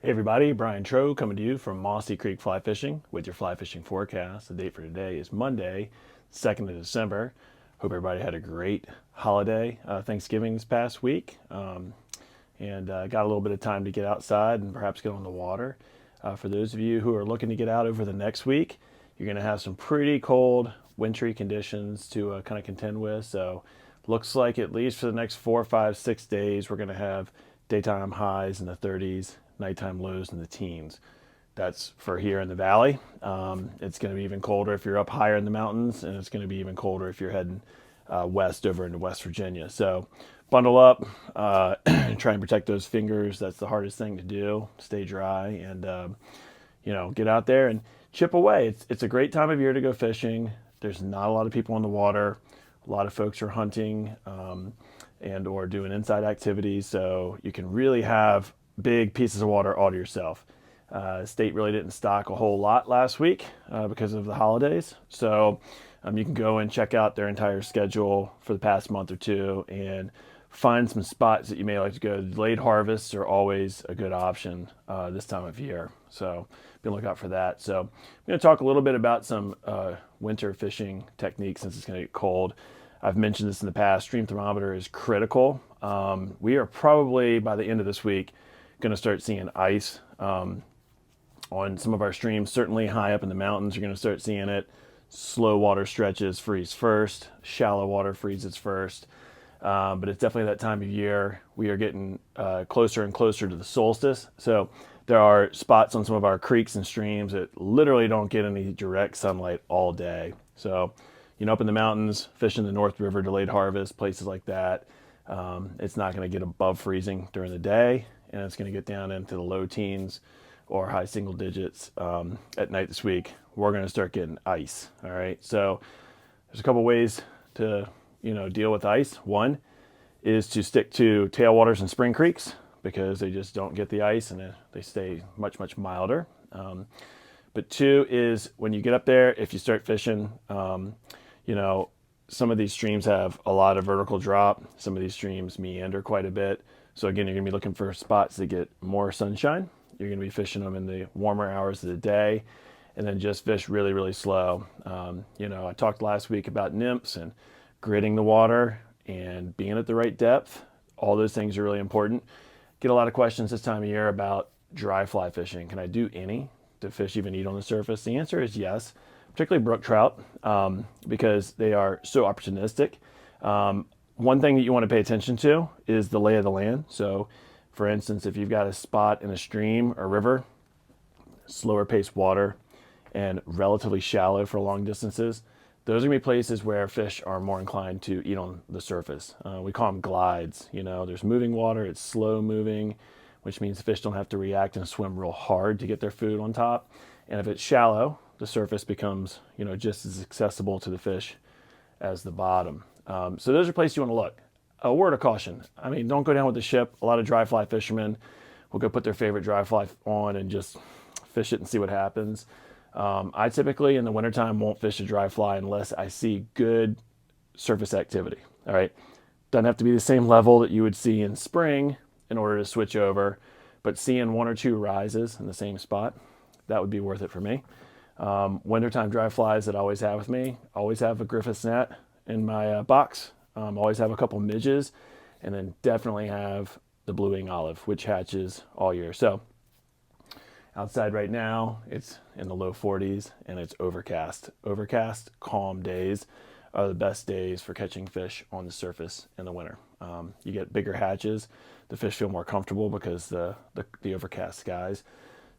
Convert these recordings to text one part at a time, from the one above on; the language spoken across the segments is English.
Hey everybody, Brian Tro coming to you from Mossy Creek Fly Fishing with your fly fishing forecast. The date for today is Monday, 2nd of December. Hope everybody had a great holiday, Thanksgiving this past week, and got a little bit of time to get outside and perhaps get on the water. For those of you who are looking to get out over the next week, you're going to have some pretty cold, wintry conditions to kind of contend with. So, looks like at least for the next 4, 5, 6 days, we're going to have daytime highs in the 30s, nighttime lows in the teens. That's for here in the valley. It's going to be even colder if you're up higher in the mountains, and it's going to be even colder if you're heading west over into West Virginia. So bundle up, try and protect those fingers. That's the hardest thing to do. Stay dry and get out there and chip away. It's a great time of year to go fishing. There's not a lot of people on the water. A lot of folks are hunting and or doing inside activities, so you can really have big pieces of water all to yourself. State really didn't stock a whole lot last week because of the holidays. So you can go and check out their entire schedule for the past month or two and find some spots that you may like to go. Delayed harvests are always a good option this time of year. So be on the lookout for that. So I'm going to talk a little bit about some winter fishing techniques since it's going to get cold. I've mentioned this in the past. Stream thermometer is critical. We are probably by the end of this week going to start seeing ice on some of our streams. Certainly high up in the mountains, you're going to start seeing it. Slow water stretches freeze first. Shallow water freezes first. But it's definitely that time of year. We are getting closer and closer to the solstice. So there are spots on some of our creeks and streams that literally don't get any direct sunlight all day. So, up in the mountains, fishing the North River, delayed harvest, places like that, it's not going to get above freezing during the day, and it's going to get down into the low teens or high single digits at night this week. We're going to start getting ice. All right. So there's a couple ways to deal with ice. One is to stick to tailwaters and spring creeks because they just don't get the ice and they stay much, much milder. But two is when you get up there, if you start fishing, some of these streams have a lot of vertical drop. Some of these streams meander quite a bit. So again, you're going to be looking for spots that get more sunshine. You're going to be fishing them in the warmer hours of the day and then just fish really, really slow. I talked last week about nymphs and gritting the water and being at the right depth. All those things are really important. Get a lot of questions this time of year about dry fly fishing. Can I do any? Do fish even eat on the surface? The answer is yes, particularly brook trout, because they are so opportunistic. One thing that you want to pay attention to is the lay of the land. So, for instance, if you've got a spot in a stream or river, slower paced water, and relatively shallow for long distances, those are going to be places where fish are more inclined to eat on the surface. We call them glides. There's moving water, it's slow moving, which means fish don't have to react and swim real hard to get their food on top. And if it's shallow, the surface becomes, just as accessible to the fish as the bottom. So those are places you want to look. A word of caution. Don't go down with the ship. A lot of dry fly fishermen will go put their favorite dry fly on and just fish it and see what happens. I typically in the wintertime won't fish a dry fly unless I see good surface activity. All right. Doesn't have to be the same level that you would see in spring in order to switch over, but seeing one or two rises in the same spot, that would be worth it for me. Wintertime dry flies that I always have with me, always have a Griffith's net in my box, always have a couple midges, and then definitely have the blue wing olive, which hatches all year. So outside right now, it's in the low 40s and it's overcast. Overcast, calm days are the best days for catching fish on the surface in the winter. You get bigger hatches. The fish feel more comfortable because the overcast skies.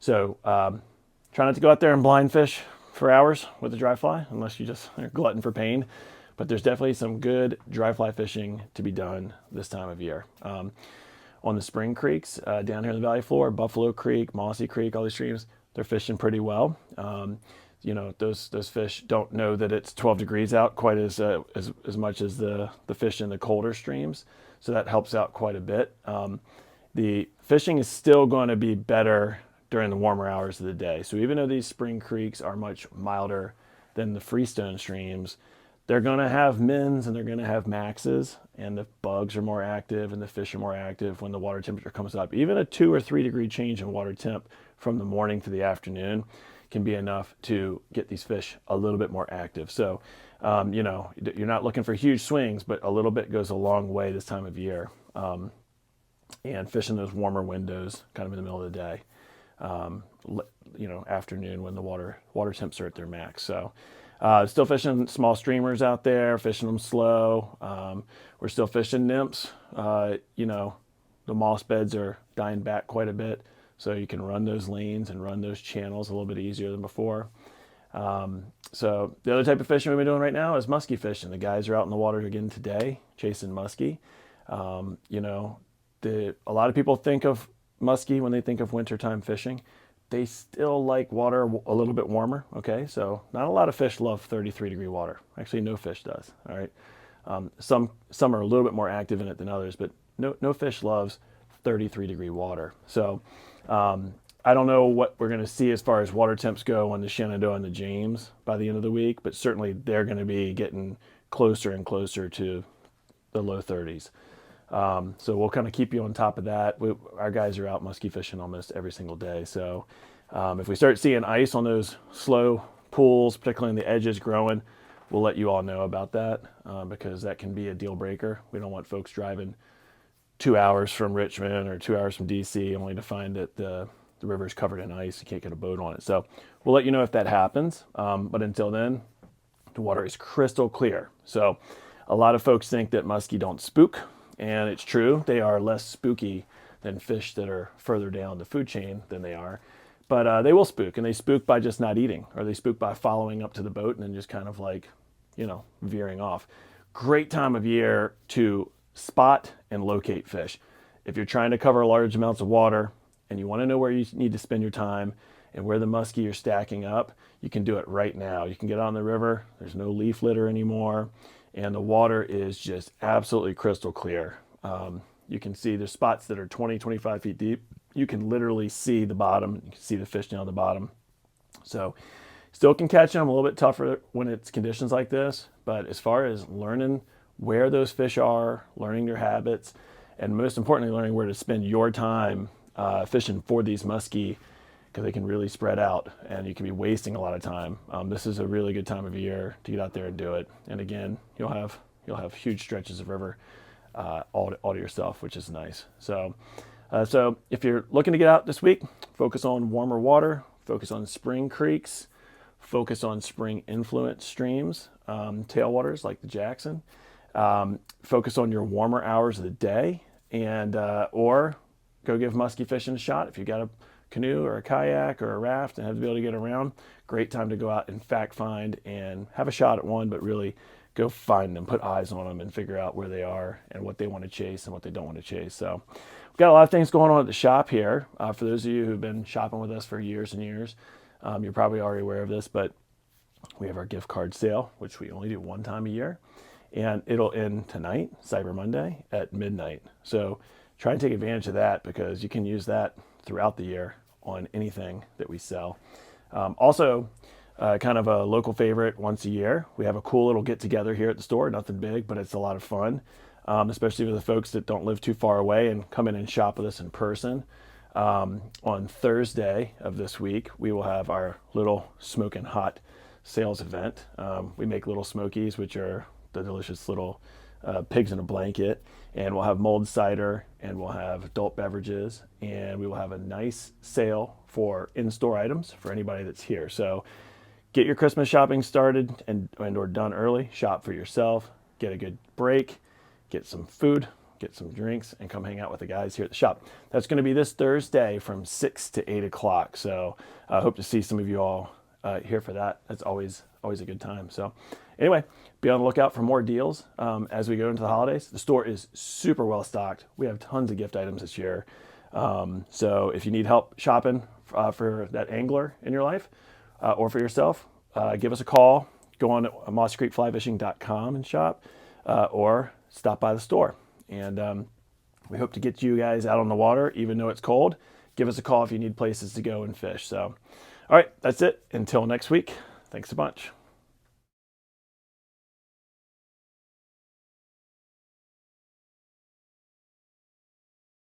So try not to go out there and blind fish for hours with a dry fly unless you just are glutton for pain. But there's definitely some good dry fly fishing to be done this time of year. On the spring creeks down here in the valley floor, Buffalo Creek, Mossy Creek, all these streams, they're fishing pretty well. Those fish don't know that it's 12 degrees out quite as much as the fish in the colder streams. So that helps out quite a bit. The fishing is still going to be better during the warmer hours of the day. So even though these spring creeks are much milder than the freestone streams, they're going to have mins and they're going to have maxes. and the bugs are more active and the fish are more active when the water temperature comes up. Even a 2 or 3 degree change in water temp from the morning to the afternoon can be enough to get these fish a little bit more active. So, you know, you're not looking for huge swings, but a little bit goes a long way this time of year. And fishing those warmer windows kind of in the middle of the day, you know, afternoon when the water temps are at their max. So still fishing small streamers out there, fishing them slow. We're still fishing nymphs. You know, the moss beds are dying back quite a bit, so you can run those lanes and run those channels a little bit easier than before. So the other type of fishing we've been doing right now is musky fishing. The guys are out in the water again today chasing musky. You know, a lot of people think of musky when they think of wintertime fishing. They still like water a little bit warmer. Okay, so not a lot of fish love 33 degree water. Actually, no fish does. All right, some are a little bit more active in it than others, but no fish loves 33 degree water. So I don't know what we're going to see as far as water temps go on the Shenandoah and the James by the end of the week, but certainly they're going to be getting closer and closer to the low 30s. So we'll kind of keep you on top of that. Our guys are out musky fishing almost every single day. So if we start seeing ice on those slow pools, particularly in the edges growing, we'll let you all know about that because that can be a deal breaker. We don't want folks driving 2 hours from Richmond or 2 hours from DC only to find that the river is covered in ice. You can't get a boat on it. So we'll let you know if that happens. But until then, the water is crystal clear. So a lot of folks think that muskie don't spook. And it's true, they are less spooky than fish that are further down the food chain than they are. But they will spook, and they spook by just not eating, or they spook by following up to the boat and then just kind of like, you know, veering off. Great time of year to spot and locate fish. If you're trying to cover large amounts of water and you want to know where you need to spend your time and where the muskie are stacking up, you can do it right now. You can get on the river. There's no leaf litter anymore. And the water is just absolutely crystal clear. You can see there's spots that are 20, 25 feet deep. You can literally see the bottom. You can see the fish down the bottom. So still can catch them, a little bit tougher when it's conditions like this. But as far as learning where those fish are, learning their habits, and most importantly, learning where to spend your time fishing for these muskie, because they can really spread out and you can be wasting a lot of time. This is a really good time of year to get out there and do it. And again, you'll have huge stretches of river all to yourself, which is nice. So if you're looking to get out this week, focus on warmer water, focus on spring creeks, focus on spring influence streams, tailwaters like the Jackson. Focus on your warmer hours of the day, and or go give musky fishing a shot. If you got a canoe or a kayak or a raft and have to be able to get around, great time to go out and fact find and have a shot at one, but really go find them, put eyes on them, and figure out where they are and what they want to chase and what they don't want to chase. So we've got a lot of things going on at the shop here. For those of you who've been shopping with us for years and years, you're probably already aware of this, but we have our gift card sale, which we only do one time a year, and it'll end tonight, Cyber Monday, at midnight. So try and take advantage of that because you can use that throughout the year on anything that we sell. Also, kind of a local favorite once a year, we have a cool little get together here at the store. Nothing big, but it's a lot of fun, especially for the folks that don't live too far away and come in and shop with us in person. On Thursday of this week, we will have our little smoking hot sales event. We make little smokies, which are the delicious little pigs in a blanket, and we'll have mulled cider, and we'll have adult beverages, and we will have a nice sale for in-store items for anybody that's here. So get your Christmas shopping started and or done early. Shop for yourself, get a good break, get some food, get some drinks, and come hang out with the guys here at the shop. That's going to be this Thursday from 6 to 8 o'clock. So I hope to see some of you all here for that. That's always a good time. So anyway, be on the lookout for more deals as we go into the holidays. The store is super well stocked. We have tons of gift items this year. So if you need help shopping for that angler in your life or for yourself, give us a call. Go on to mosscreekflyfishing.com and shop or stop by the store. And we hope to get you guys out on the water, even though it's cold. Give us a call if you need places to go and fish. So, all right, that's it. Until next week, thanks a bunch.